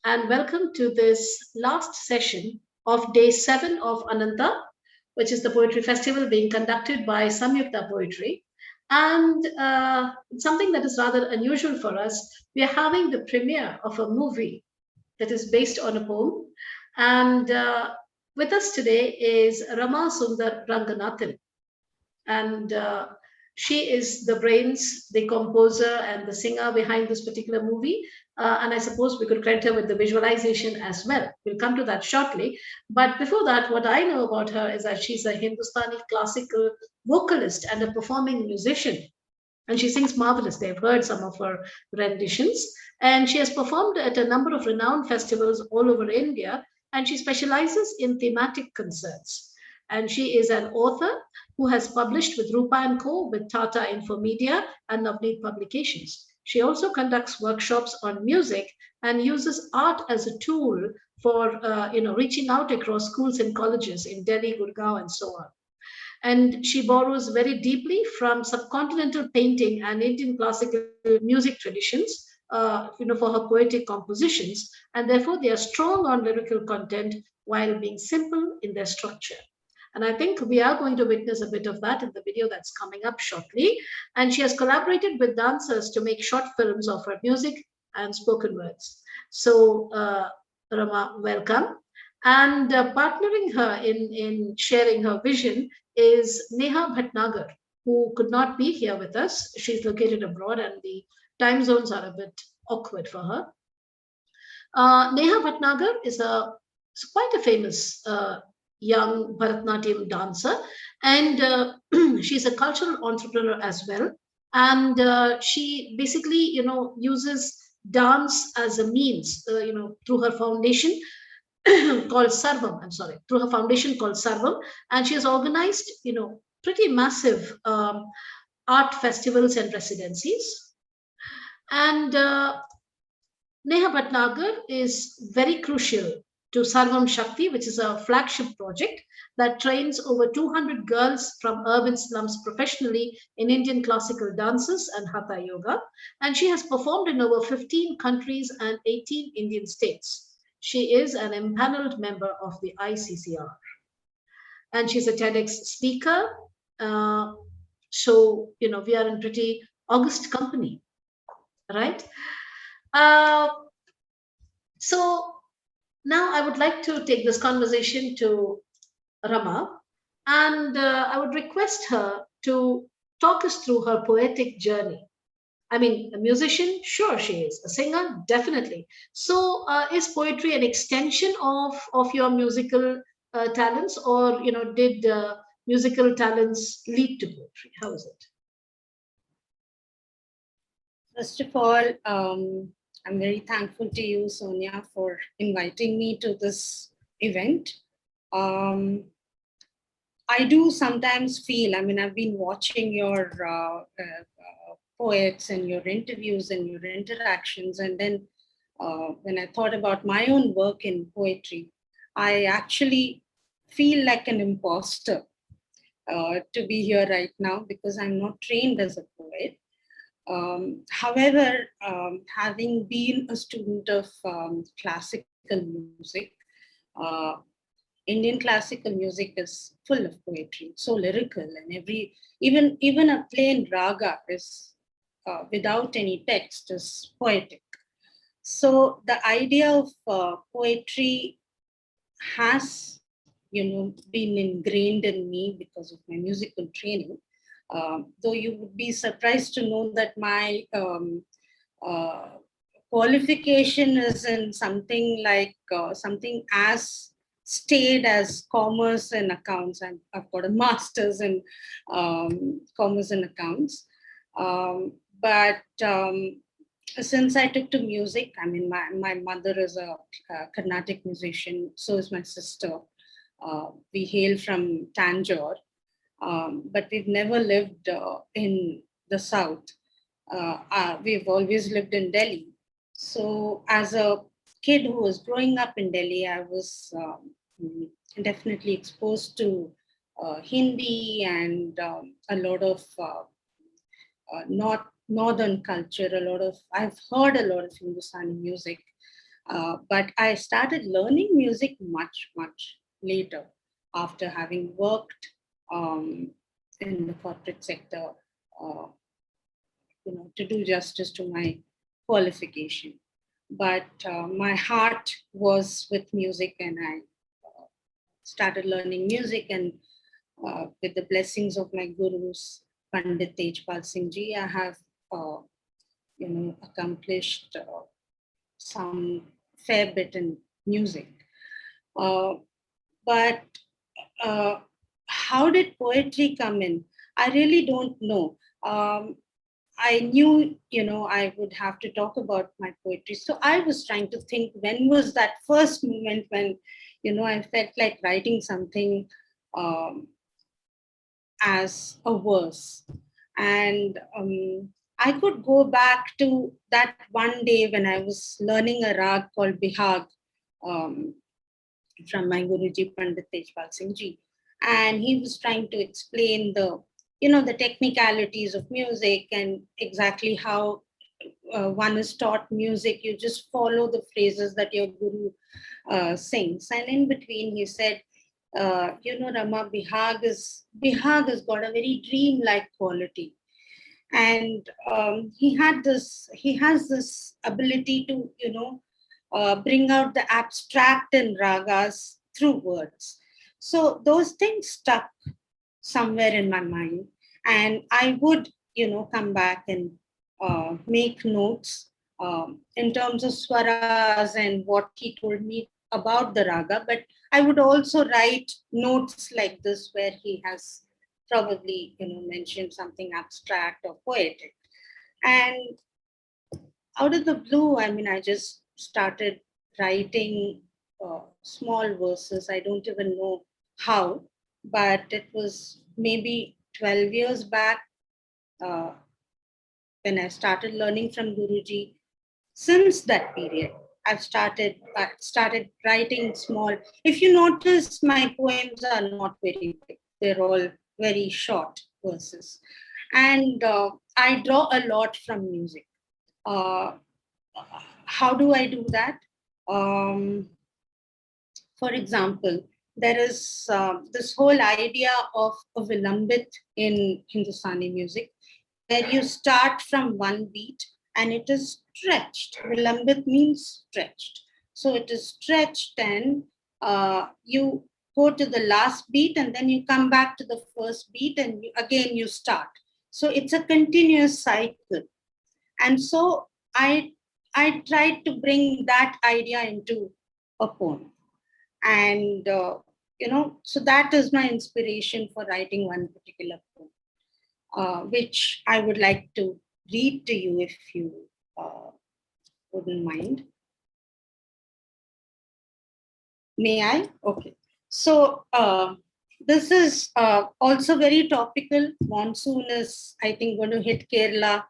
and welcome to this last session of day 7 of Anantha, which is the poetry festival being conducted by Samyukta Poetry. And something that is rather unusual for us, we are having the premiere of a movie that is based on a poem. And with us today is Rama Sundar Ranganathan, and she is the brains, the composer, and the singer behind this particular movie. And I suppose we could credit her with the visualization as well. We'll come to that shortly. But before that, what I know about her is that she's a Hindustani classical vocalist and a performing musician. And she sings marvelous. They've heard some of her renditions. And she has performed at a number of renowned festivals all over India. And she specializes in thematic concerts. And she is an author who has published with Rupa and Co., with Tata Infomedia and Navneet Publications. She also conducts workshops on music and uses art as a tool for reaching out across schools and colleges in Delhi, Gurgaon, and so on. And she borrows very deeply from subcontinental painting and Indian classical music traditions, for her poetic compositions, and therefore they are strong on lyrical content while being simple in their structure. And I think we are going to witness a bit of that in the video that's coming up shortly. And she has collaborated with dancers to make short films of her music and spoken words. So, Rama, welcome. And partnering her in sharing her vision is Nehha Bhatnagar, who could not be here with us. She's located abroad and the time zones are a bit awkward for her. Nehha Bhatnagar is quite a famous young Bharatanatyam dancer, and she's a cultural entrepreneur as well. And she basically, uses dance as a means, through her foundation called Sarvam. I'm sorry, through her foundation called Sarvam, and she has organized, pretty massive art festivals and residencies. And Neha Bhatnagar is very crucial to Sarvam Shakti, which is a flagship project that trains over 200 girls from urban slums professionally in Indian classical dances and Hatha Yoga. And she has performed in over 15 countries and 18 Indian states. She is an empaneled member of the ICCR. And she's a TEDx speaker. So, we are in pretty august company, right? So now I would like to take this conversation to Rama, and I would request her to talk us through her poetic journey. I mean, a musician, sure she is. A singer, definitely. So, is poetry an extension of your musical talents, or did musical talents lead to poetry? How is it? First of all, I'm very thankful to you, Sonia, for inviting me to this event. I do sometimes feel, I've been watching your poets and your interviews and your interactions, and then when I thought about my own work in poetry, I actually feel like an imposter to be here right now because I'm not trained as a poet. However, having been a student of classical music, Indian classical music is full of poetry, so lyrical, and even a plain raga is without any text is poetic. So the idea of poetry has, been ingrained in me because of my musical training. Though you would be surprised to know that my qualification is in something like something as staid as commerce and accounts. I've got a master's in commerce and accounts. But since I took to music, my mother is a Carnatic musician, so is my sister. We hail from Tanjore. But we've never lived in the South. We've always lived in Delhi. So as a kid who was growing up in Delhi, I was definitely exposed to Hindi and a lot of northern culture. I've heard a lot of Hindustani music. But I started learning music much, much later after having worked in the corporate sector, uh, to do justice to my qualification. But my heart was with music, and I started learning music. And with the blessings of my gurus, Pandit Tejpal Singh Ji, I have accomplished some fair bit in music. Uh, but how did poetry come in? I really don't know. I knew, I would have to talk about my poetry. So I was trying to think, when was that first moment when, I felt like writing something as a verse. And I could go back to that one day when I was learning a rag called Bihag um, from my Guruji Pandit Tejpal Singh Ji. And he was trying to explain the technicalities of music and exactly how one is taught music. You just follow the phrases that your guru sings. And in between, he said, Rama, Bihag has got a very dream-like quality. And he has this ability to, bring out the abstract in ragas through words. So those things stuck somewhere in my mind. And I would, come back and make notes in terms of swaras and what he told me about the raga. But I would also write notes like this where he has probably, mentioned something abstract or poetic. And out of the blue, I just started writing small verses. I don't even know how, but it was maybe 12 years back uh, when I started learning from Guruji. Since that period, I started writing small. If you notice, my poems are not very big. They're all very short verses. And I draw a lot from music. Uh, how do I do that? Um, for example, there is this whole idea of a vilambit in Hindustani music, where you start from one beat and it is stretched. Vilambit means stretched. So it is stretched, and you go to the last beat and then you come back to the first beat, and again you start. So it's a continuous cycle. And so I tried to bring that idea into a poem. And so that is my inspiration for writing one particular poem, which I would like to read to you if you wouldn't mind. May I? Okay. So this is also very topical. Monsoon is, I think, going to hit Kerala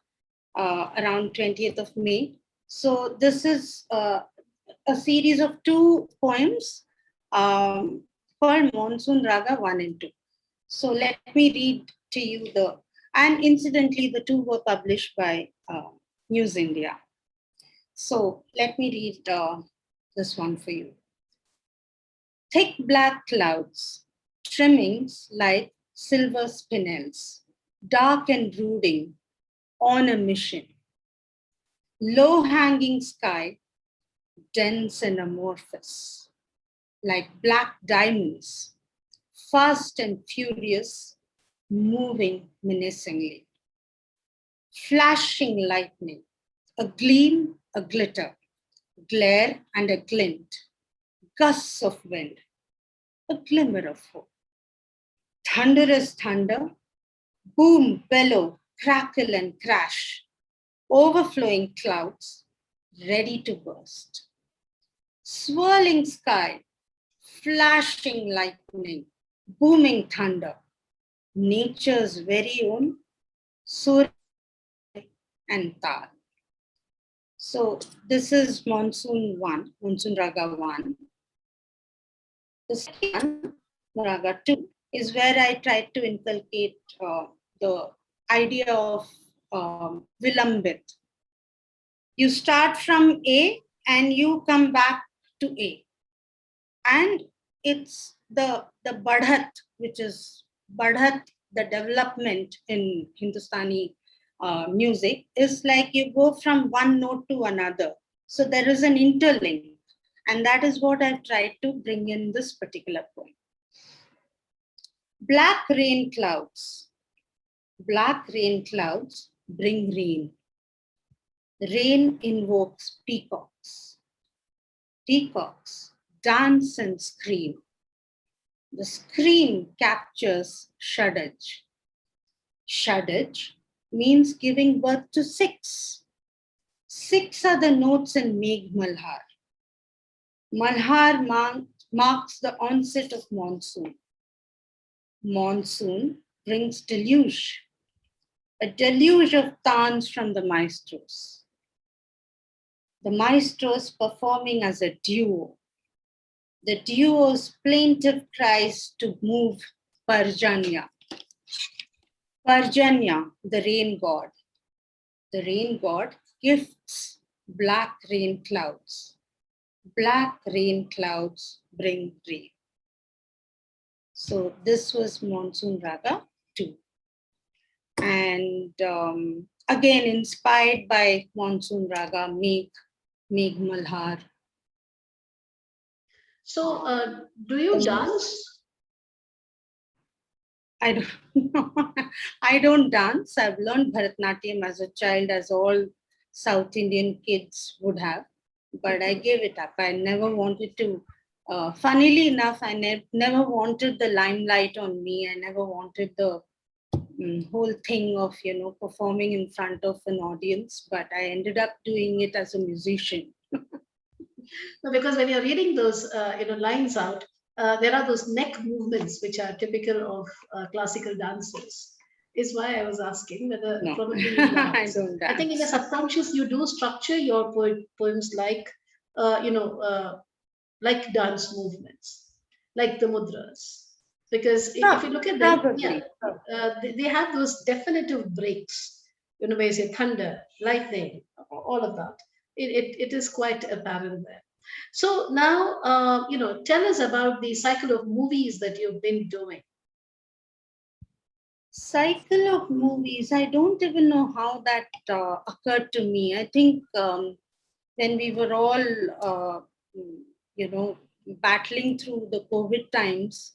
around 20th of May. So this is a series of two poems called Monsoon Raga 1 and 2. So let me read to you and incidentally, the two were published by News India. So let me read this one for you. Thick black clouds, trimmings like silver spinels, dark and brooding, on a mission. Low-hanging sky, dense and amorphous, like black diamonds, fast and furious, moving menacingly. Flashing lightning, a gleam, a glitter, glare and a glint, gusts of wind, a glimmer of hope. Thunderous thunder, boom, bellow, crackle and crash, overflowing clouds, ready to burst. Swirling sky, flashing lightning, booming thunder, nature's very own sur and tal. So this is Monsoon 1, Monsoon Raga 1. The second one, Raga 2, is where I tried to inculcate the idea of Vilambit. You start from A and you come back to A. And it's the badhat, which is badhat, the development in Hindustani music is like you go from one note to another. So there is an interlink. And that is what I've tried to bring in this particular poem. Black rain clouds. Black rain clouds bring rain. Rain invokes peacocks. Peacocks dance and scream. The scream captures Shadaj. Shadaj means giving birth to six. Six are the notes in Megh Malhar. Malhar marks the onset of monsoon. Monsoon brings deluge, a deluge of tans from the maestros. The maestros performing as a duo. The duo's plaintive cries to move Parjanya. Parjanya, the rain god. The rain god gifts black rain clouds. Black rain clouds bring rain. So this was Monsoon Raga 2. And again, inspired by Monsoon Raga, Megh Malhar. So do you dance? I don't know. I don't dance. I've learned Bharatnatyam as a child, as all South Indian kids would have, but I gave it up. I never wanted to. Funnily enough, I never wanted the limelight on me. I never wanted the whole thing of, performing in front of an audience, but I ended up doing it as a musician. No, because when you're reading those lines out, there are those neck movements which are typical of classical dancers. Is why I was asking whether No. probably you dance. I don't dance. I think in the subconscious you do structure your poems like like dance movements, like the mudras. Because if you look at them, they have those definitive breaks. Where you say thunder, lightning, all of that. It is quite apparent there. So now, tell us about the cycle of movies that you've been doing. Cycle of movies, I don't even know how that occurred to me. I think when we were all, battling through the COVID times,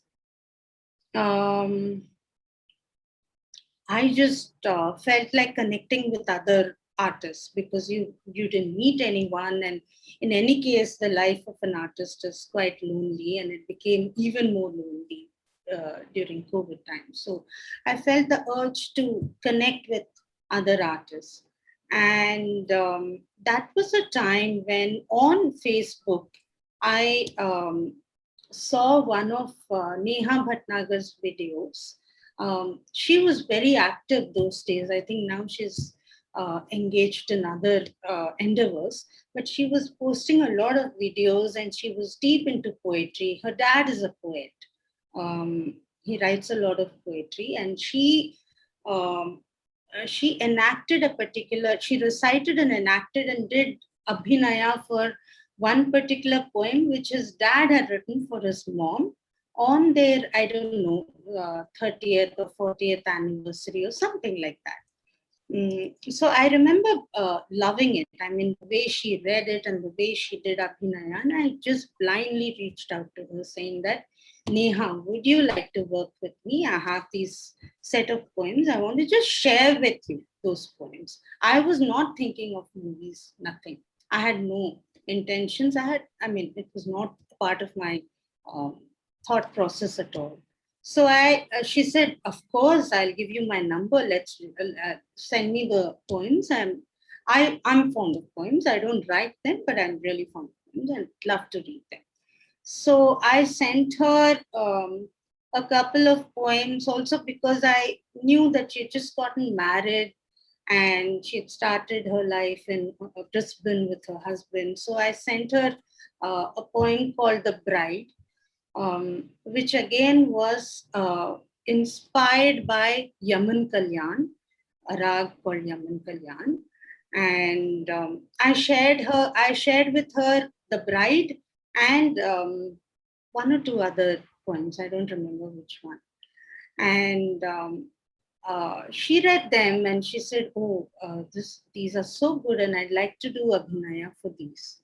I just felt like connecting with other artists, because you didn't meet anyone, and in any case the life of an artist is quite lonely, and it became even more lonely during COVID times. So I felt the urge to connect with other artists, and that was a time when on Facebook I saw one of Nehha Bhatnagar's videos. She was very active those days. I think now she's engaged in other endeavors, but she was posting a lot of videos and she was deep into poetry. Her dad is a poet. He writes a lot of poetry, and she enacted she recited and enacted and did abhinaya for one particular poem which his dad had written for his mom on their, I don't know, 30th or 40th anniversary or something like that. So I remember loving it. I mean, the way she read it and the way she did abhinaya, and I just blindly reached out to her saying that, Nehha, would you like to work with me? I have these set of poems. I want to just share with you those poems. I was not thinking of movies, nothing. I had no intentions. It was not part of my thought process at all. So she said, of course, I'll give you my number. Let's send me the poems. I'm fond of poems. I don't write them, but I'm really fond of poems and love to read them. So I sent her a couple of poems also, because I knew that she had just gotten married and she had started her life in Brisbane with her husband. So I sent her a poem called The Bride, which again was inspired by Yaman Kalyan, a rag called Yaman Kalyan. And I shared with her The Bride and one or two other poems. I don't remember which one. And she read them and she said, "Oh, these are so good, and I'd like to do Abhinaya for these."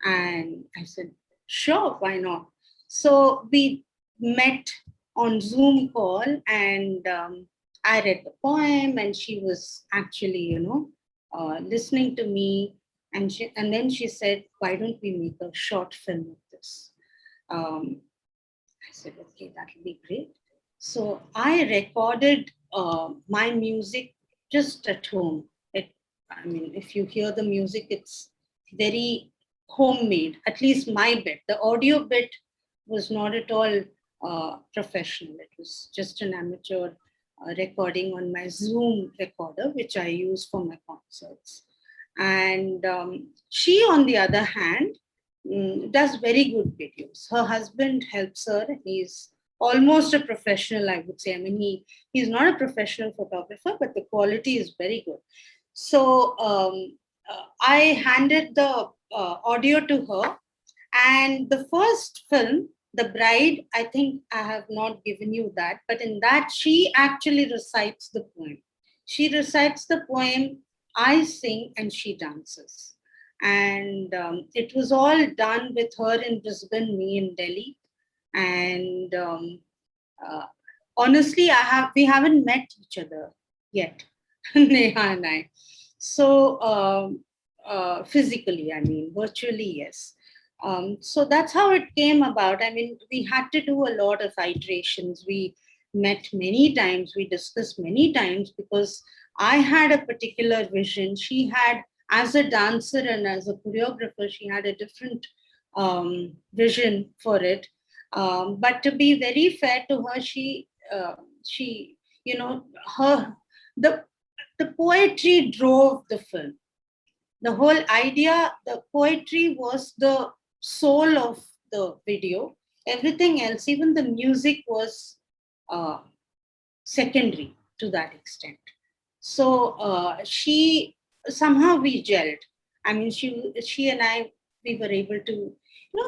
And I said, "Sure, why not?" So we met on Zoom call, and I read the poem, and she was actually, listening to me. And then she said, "Why don't we make a short film of this?" Um, I said, "Okay, that will be great." So I recorded my music just at home. I mean, if you hear the music, it's very homemade, at least my bit. The audio bit was not at all professional. It was just an amateur recording on my Zoom recorder, which I use for my concerts. And she, on the other hand, does very good videos. Her husband helps her. He's almost a professional, I would say. I mean, he's not a professional photographer, but the quality is very good. So I handed the audio to her, and the first film, The Bride, I think I have not given you that, but in that she actually recites the poem. She recites the poem, I sing, and she dances. And it was all done with her in Brisbane, me in Delhi. And uh, honestly, we haven't met each other yet, Neha and I. So physically, I mean, virtually, yes. So that's how it came about. I mean, we had to do a lot of iterations. We met many times, we discussed many times, because I had a particular vision. She had, as a dancer and as a choreographer, she had a different vision for it. But to be very fair to her, she, her the the poetry drove the film. The whole idea, the poetry was the soul of the video. Everything else, even the music, was uh, secondary to that extent. So she, somehow we gelled. I mean, she and I, we were able to,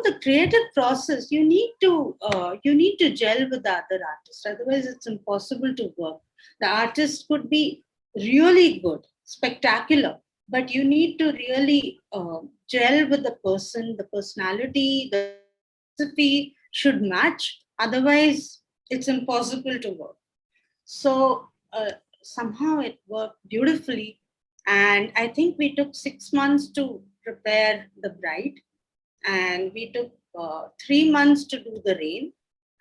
the creative process. You need to gel with the other artist. Otherwise, it's impossible to work. The artist could be really good, spectacular, but you need to really gel with the person, the personality, the philosophy should match. Otherwise, it's impossible to work. So somehow it worked beautifully. And I think we took 6 months to prepare The Bride, and we took 3 months to do The Rain,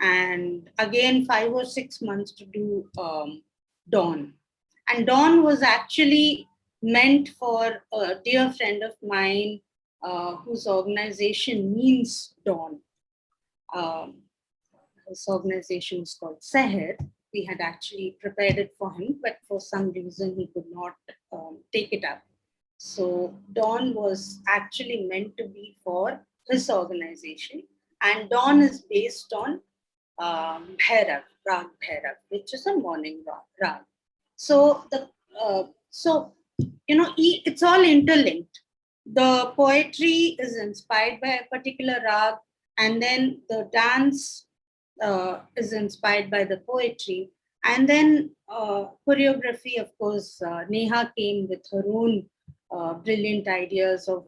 and again 5 or 6 months to do Dawn. And Dawn was actually meant for a dear friend of mine whose organization means dawn. Um, his organization is called Seher. We had actually prepared it for him, but for some reason he could not take it up. So Dawn was actually meant to be for his organization, and Dawn is based on Bhairav, Rag Bhairav, which is a morning rag. So so it's all interlinked. The poetry is inspired by a particular rag, and then the dance is inspired by the poetry. And then choreography, of course, Neha came with her own brilliant ideas of,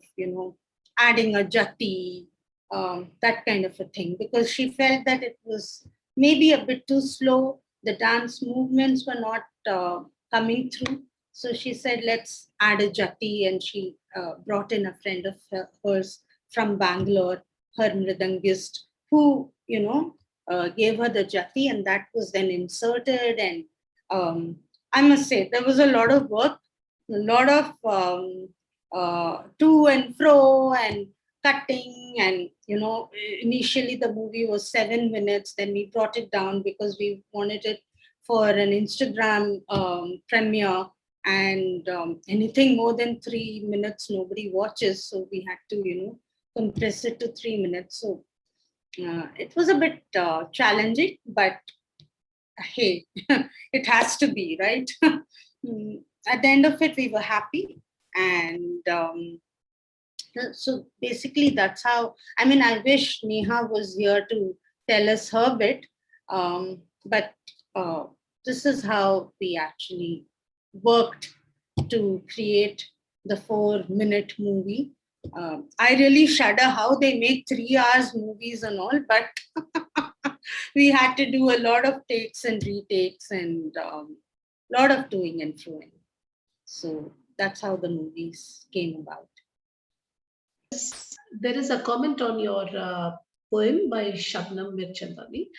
adding a jati, that kind of a thing, because she felt that it was maybe a bit too slow. The dance movements were not coming through. So she said, let's add a jati. And she brought in a friend of hers from Bangalore, her mridangist, who, gave her the jati, and that was then inserted. And I must say, there was a lot of work, a lot of to and fro and cutting. And initially the movie was 7 minutes, then we brought it down because we wanted it for an Instagram premiere. And anything more than 3 minutes nobody watches, so we had to compress it to 3 minutes. So it was a bit challenging, but hey, it has to be, right? At the end of it, we were happy. And so basically that's how, I mean, I wish Neha was here to tell us her bit, but this is how we actually worked to create the 4-minute movie. I really shudder how they make 3 hours movies and all, but we had to do a lot of takes and retakes and lot of doing and throwing. So that's how the movies came about. There is a comment on your poem by Shabnam Mirchandani,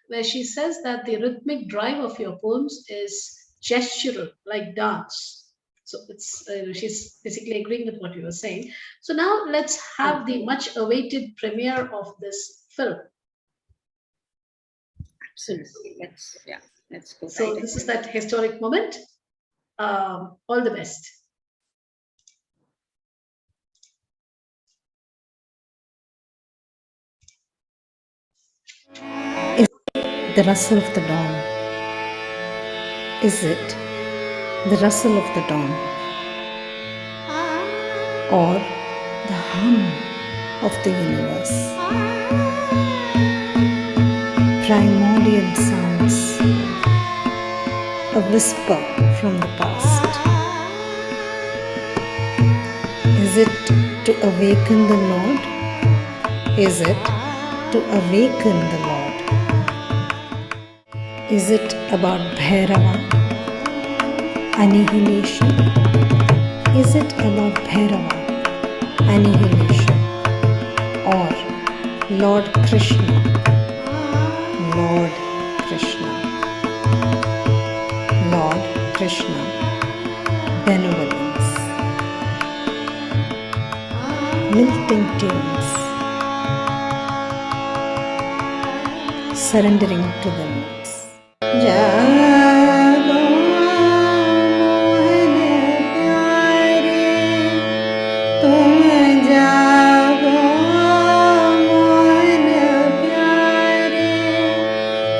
where she says that the rhythmic drive of your poems is gestural, like dance. So it's she's basically agreeing with what you were saying. So now let's have the much awaited premiere of this film. Absolutely. Let's go. So Right this is ahead. that historic moment. All the best. The rustle of the dawn? Is it the rustle of the dawn? Or the hum of the universe? Primordial sounds, a whisper from the past. Is it to awaken the Lord? Is it to awaken the Lord? Is it about Bhairava, annihilation? Is it about Bhairava, annihilation? Or Lord Krishna? Lord Krishna. Lord Krishna, benevolence. Lilting tunes, surrendering to the notes. जागो मोहन प्यारे, तुम जागो मोहन प्यारे,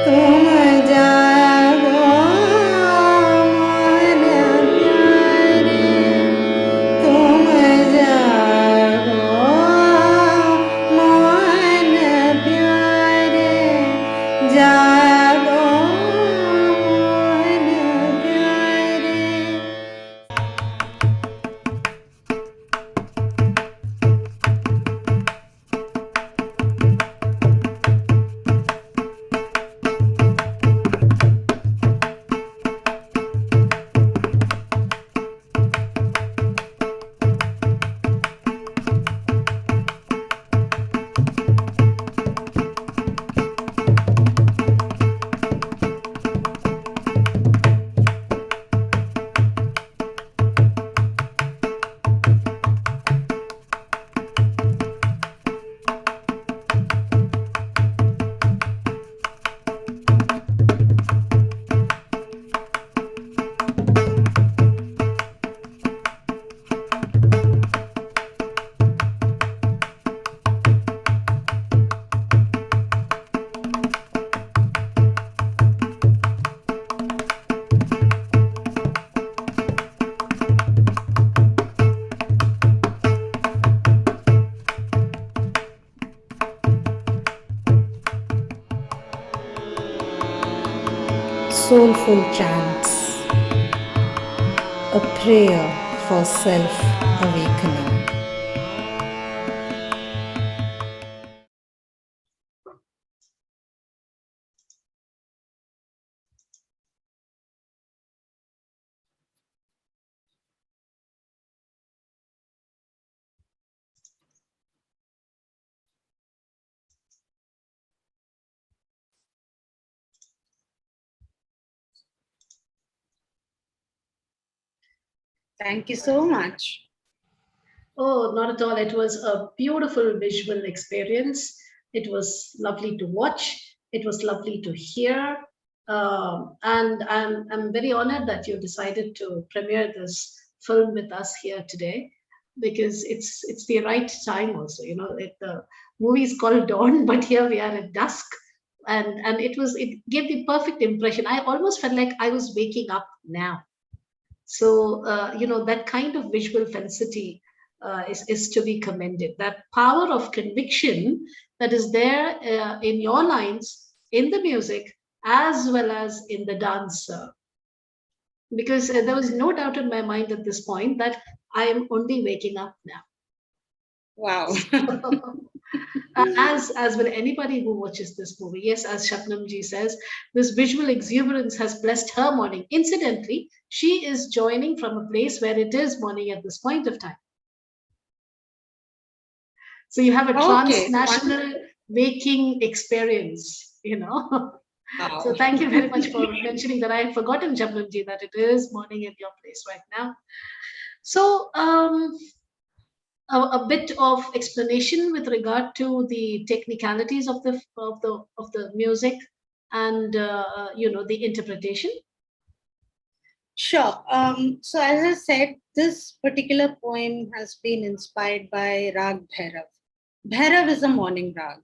तुम जागो मोहन प्यारे, तुम जागो मोहन प्यारे, जागो soulful chants, a prayer for self-awakening. Thank you so much. Oh, not at all. It was a beautiful visual experience. It was lovely to watch. It was lovely to hear. And I'm very honored that you decided to premiere this film with us here today, because it's the right time also. You know, the movie is called Dawn, but here we are at dusk. And it gave the perfect impression. I almost felt like I was waking up now. So, that kind of visual felicity is to be commended. That power of conviction that is there in your lines, in the music, as well as in the dance. Because there was no doubt in my mind at this point that I am only waking up now. Wow. As with anybody who watches this movie, yes, as Shabnam ji says, this visual exuberance has blessed her morning. Incidentally, she is joining from a place where it is morning at this point of time. So you have a Okay. transnational waking experience. Wow. So thank you very much for mentioning that. I had forgotten, Shabnam ji, that it is morning at your place right now. So a bit of explanation with regard to the technicalities of the music and the interpretation. Sure. So as I said, this particular poem has been inspired by Rag Bhairav. Bhairav is a morning rag,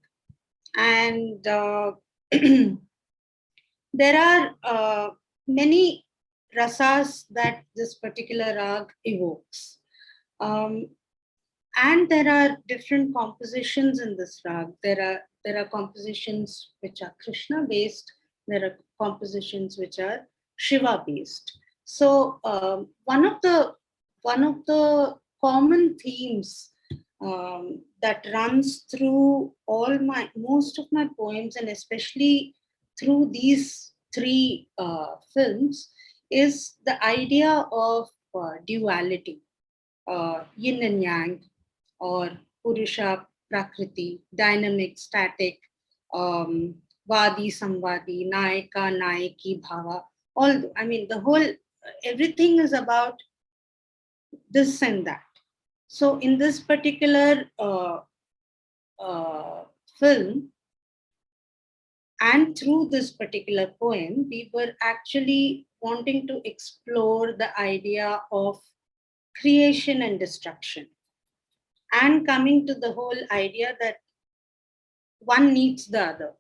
and there are many rasas that this particular rag evokes. And there are different compositions in this rag. There are compositions which are Krishna based. There are compositions which are Shiva based. So one of the common themes that runs through most of my poems, and especially through these three films, is the idea of duality, yin and yang, or Purusha, Prakriti, dynamic, static, Vadi, Samvadi, Nayaka, Nayaki, Bhava. The whole, everything is about this and that. So in this particular film, and through this particular poem, we were actually wanting to explore the idea of creation and destruction, and coming to the whole idea that one needs the other.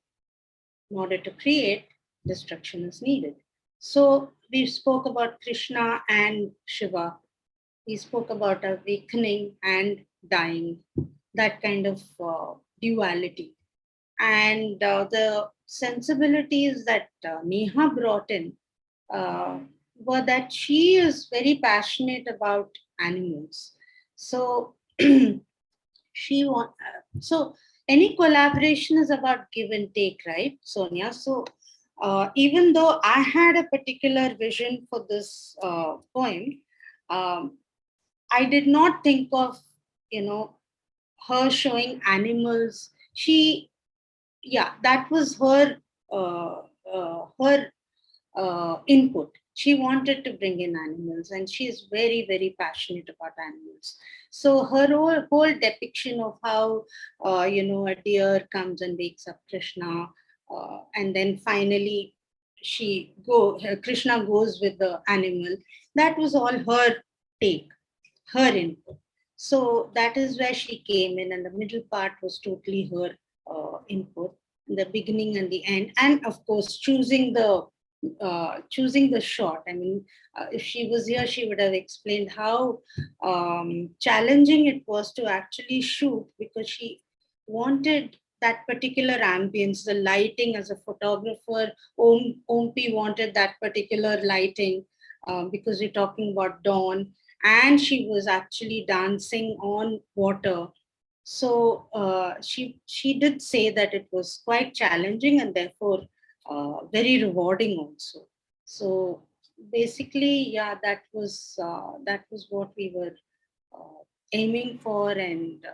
In order to create, destruction is needed. So we spoke about Krishna and Shiva. We spoke about awakening and dying, that kind of duality. And the sensibilities that Nehha brought in were that she is very passionate about animals. So so any collaboration is about give and take, right, Sonia? So even though I had a particular vision for this poem, I did not think of her showing animals. That was her input. She wanted to bring in animals, and she is very, very passionate about animals. So her whole depiction of how a deer comes and wakes up Krishna, and then finally Krishna goes with the animal. That was all her take, her input. So that is where she came in, and the middle part was totally her input, the beginning and the end, and of course choosing the shot. If she was here, she would have explained how challenging it was to actually shoot, because she wanted that particular ambience, the lighting. As a photographer, Ompi wanted that particular lighting, because we're talking about dawn, and she was actually dancing on water. So she did say that it was quite challenging, and therefore very rewarding also. So basically, that was what we were aiming for, and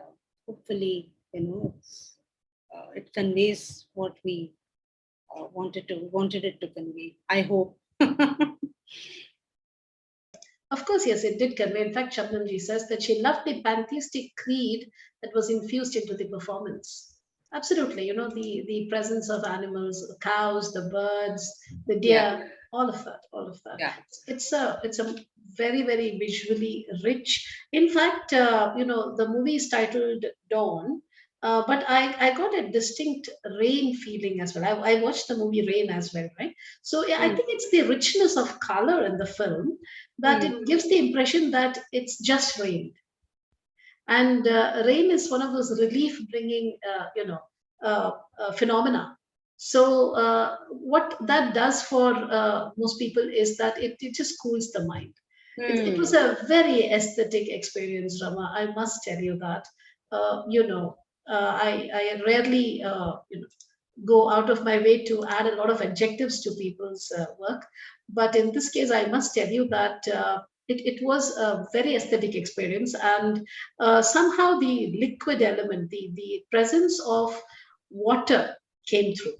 hopefully, it conveys what we wanted it to convey. I hope. Of course, yes, it did convey. In fact, Shabnamji says that she loved the pantheistic creed that was infused into the performance. Absolutely, the presence of animals, the cows, the birds, the deer, all of that. Yeah. It's a very, very visually rich. In fact, the movie is titled Dawn, but I got a distinct Rain feeling as well. I watched the movie Rain as well, right? So yeah, I think it's the richness of color in the film that it gives the impression that it's just rain. And rain is one of those relief bringing, phenomena. So what that does for most people is that it just cools the mind. It was a very aesthetic experience, Rama. I must tell you that. I rarely, go out of my way to add a lot of adjectives to people's work. But in this case, I must tell you that it was a very aesthetic experience. And somehow the liquid element, the presence of water came through.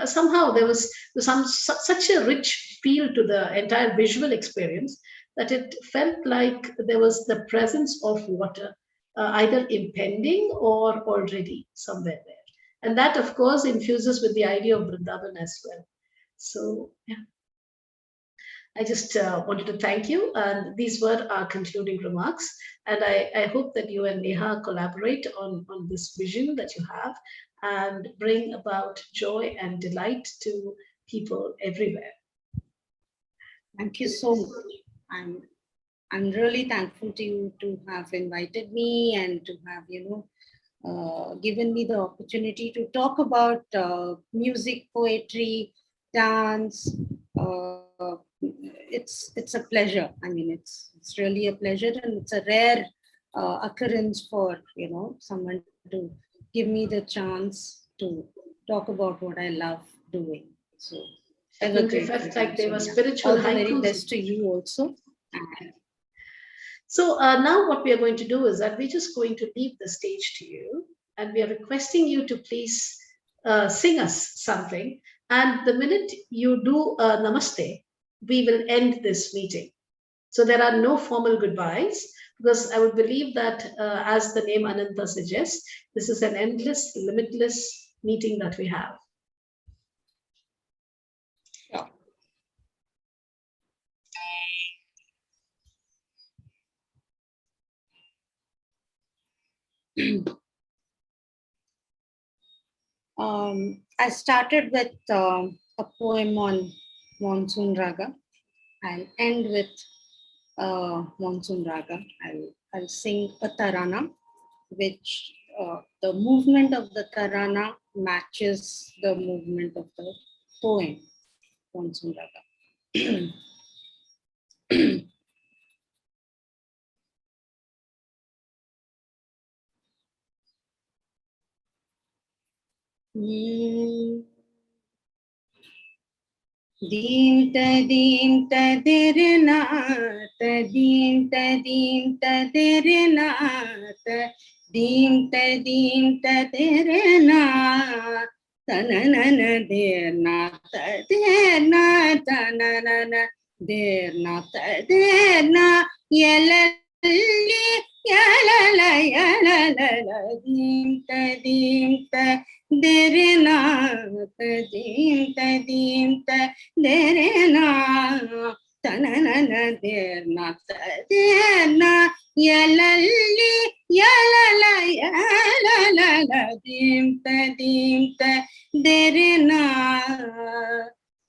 Somehow there was such a rich feel to the entire visual experience that it felt like there was the presence of water, either impending or already somewhere there. And that, of course, infuses with the idea of Vrindavan as well. So, yeah, I just wanted to thank you. And these were our concluding remarks. And I hope that you and Neha collaborate on this vision that you have and bring about joy and delight to people everywhere. Thank you so much. I'm really thankful to you to have invited me and to have, given me the opportunity to talk about music, poetry, dance. It's a pleasure. I mean, it's really a pleasure, and it's a rare occurrence for someone to give me the chance to talk about what I love doing. So, Definitely felt like they were spiritual all the very haikus. best to you also. So now what we are going to do is that we're just going to leave the stage to you, and we are requesting you to please sing us something. And the minute you do namaste, we will end this meeting. So there are no formal goodbyes, because I would believe that, as the name Anantha suggests, this is an endless, limitless meeting that we have. I started with a poem on Monsoon Raga. I'll end with Monsoon Raga. I'll sing a tarana, which the movement of the tarana matches the movement of the poem, Monsoon Raga. Deem ta dirna ta deem ta dirna ta deem ta dirna tanana dirna ta dirna tanana dirna ta dirna yalalli yalala yalala deem ta dirna ta derena tanana derna derna yalalli yalala yalala dimta derena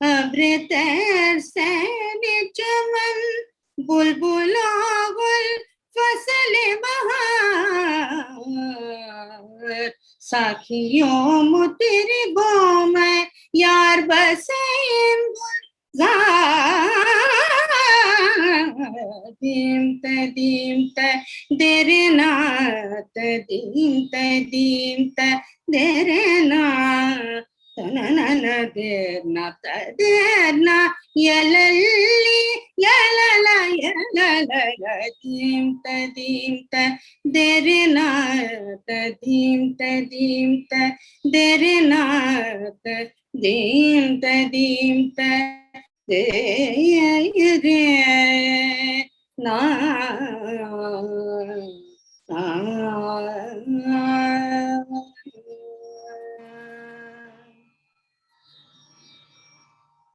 abreter seni chaman bulbulagul fasle bahar साखियों मुतेरी बो में यार बसें दीमता देरना दीमता देरना तनना देरना यलल्ली यलला यलला दीमता देरना दीमता देरना दीमता देरे ना